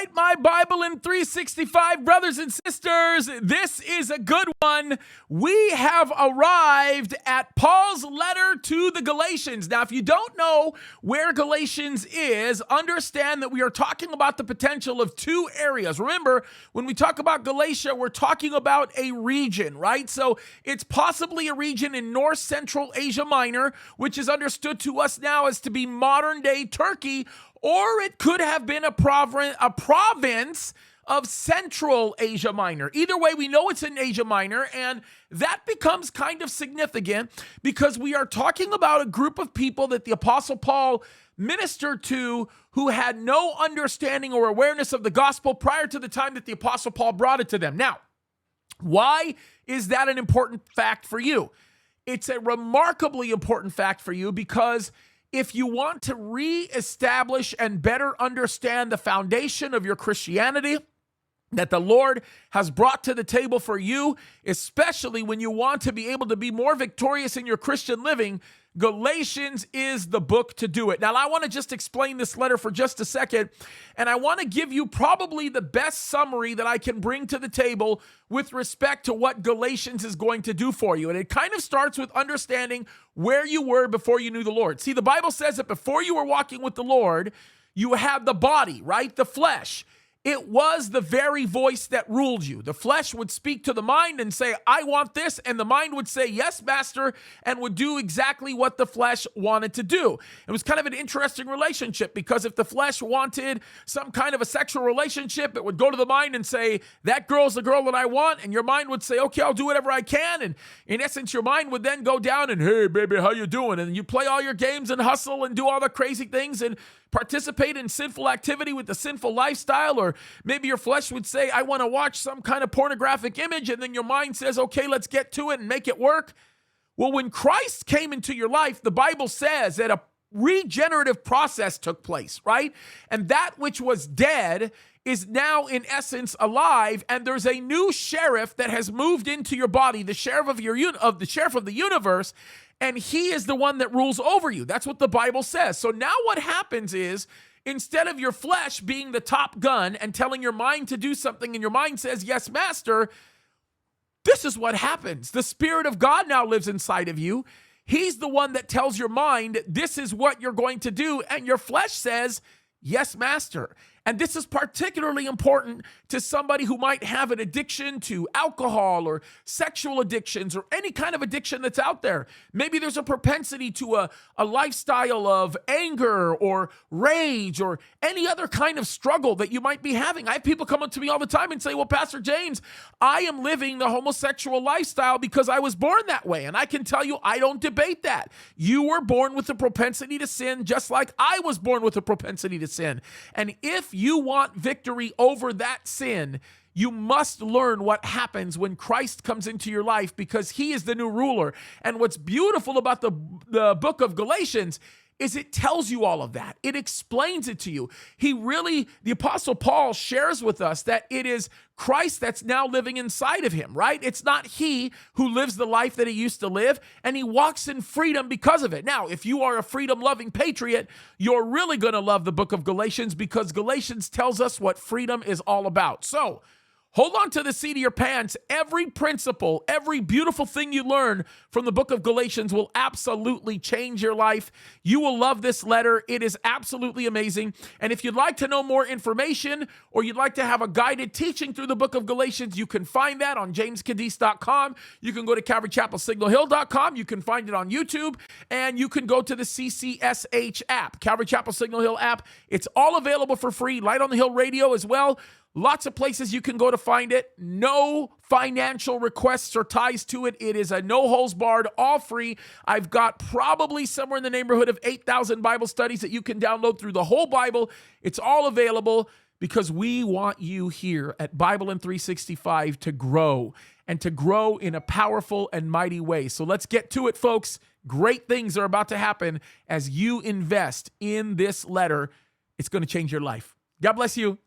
right, my Bible in 365 brothers and sisters, this is a good one. We have arrived at Paul's letter to the Galatians. Now, if you don't know where Galatians is, understand that we are talking about the potential of two areas. Remember, when we talk about Galatia, we're talking about a region, right? So it's possibly a region in North Central Asia Minor, which is understood to us now as to be modern-day Turkey, or it could have been a province of Central Asia Minor. Either way, we know it's in Asia Minor, and that becomes kind of significant because we are talking about a group of people that the Apostle Paul ministered to who had no understanding or awareness of the gospel prior to the time that the Apostle Paul brought it to them. Now, why is that an important fact for you? It's a remarkably important fact for you because if you want to reestablish and better understand the foundation of your Christianity that the Lord has brought to the table for you, especially when you want to be able to be more victorious in your Christian living, Galatians is the book to do it. Now, I want to just explain this letter for just a second, and I want to give you probably the best summary that I can bring to the table with respect to what Galatians is going to do for you. And it kind of starts with understanding where you were before you knew the Lord. See, the Bible says that before you were walking with the Lord, you had the body, right? The flesh. It was the very voice that ruled you. The flesh would speak to the mind and say, I want this. And the mind would say, yes, master, and would do exactly what the flesh wanted to do. It was kind of an interesting relationship because if the flesh wanted some kind of a sexual relationship, it would go to the mind and say, that girl's the girl that I want. And your mind would say, okay, I'll do whatever I can. And in essence, your mind would then go down and, hey, baby, how you doing? And you play all your games and hustle and do all the crazy things and participate in sinful activity with the sinful lifestyle. Or maybe your flesh would say, I want to watch some kind of pornographic image. And then your mind says, okay, let's get to it and make it work. Well, when Christ came into your life, the Bible says that a regenerative process took place, right? And that which was dead is now in essence alive, and there's a new sheriff that has moved into your body, the sheriff of the universe, and he is the one that rules over you. That's what the Bible says. So now what happens is, instead of your flesh being the top gun and telling your mind to do something and your mind says, yes, master, this is what happens. The Spirit of God now lives inside of you. He's the one that tells your mind, this is what you're going to do. And your flesh says, yes, master. And this is particularly important to somebody who might have an addiction to alcohol or sexual addictions or any kind of addiction that's out there. Maybe there's a propensity to a lifestyle of anger or rage or any other kind of struggle that you might be having. I have people come up to me all the time and say, well, Pastor James, I am living the homosexual lifestyle because I was born that way. And I can tell you, I don't debate that. You were born with the propensity to sin just like I was born with the propensity to sin. And if you want victory over that sin, you must learn what happens when Christ comes into your life because he is the new ruler. And what's beautiful about the book of Galatians is it tells you all of that. It explains it to you. The Apostle Paul shares with us that it is Christ that's now living inside of him, right? It's not he who lives the life that he used to live, and he walks in freedom because of it. Now, if you are a freedom-loving patriot, you're really going to love the book of Galatians because Galatians tells us what freedom is all about. So, hold on to the seat of your pants. Every principle, every beautiful thing you learn from the book of Galatians will absolutely change your life. You will love this letter. It is absolutely amazing. And if you'd like to know more information or you'd like to have a guided teaching through the book of Galatians, you can find that on jameskaddis.com. You can go to calvarychapelsignalhill.com. You can find it on YouTube. And you can go to the CCSH app, Calvary Chapel Signal Hill app. It's all available for free. Light on the Hill Radio as well. Lots of places you can go to find it. No financial requests or ties to it. It is a no holds barred, all free. I've got probably somewhere in the neighborhood of 8,000 Bible studies that you can download through the whole Bible. It's all available because we want you here at BIBLEin365 to grow and to grow in a powerful and mighty way. So let's get to it, folks. Great things are about to happen as you invest in this letter. It's going to change your life. God bless you.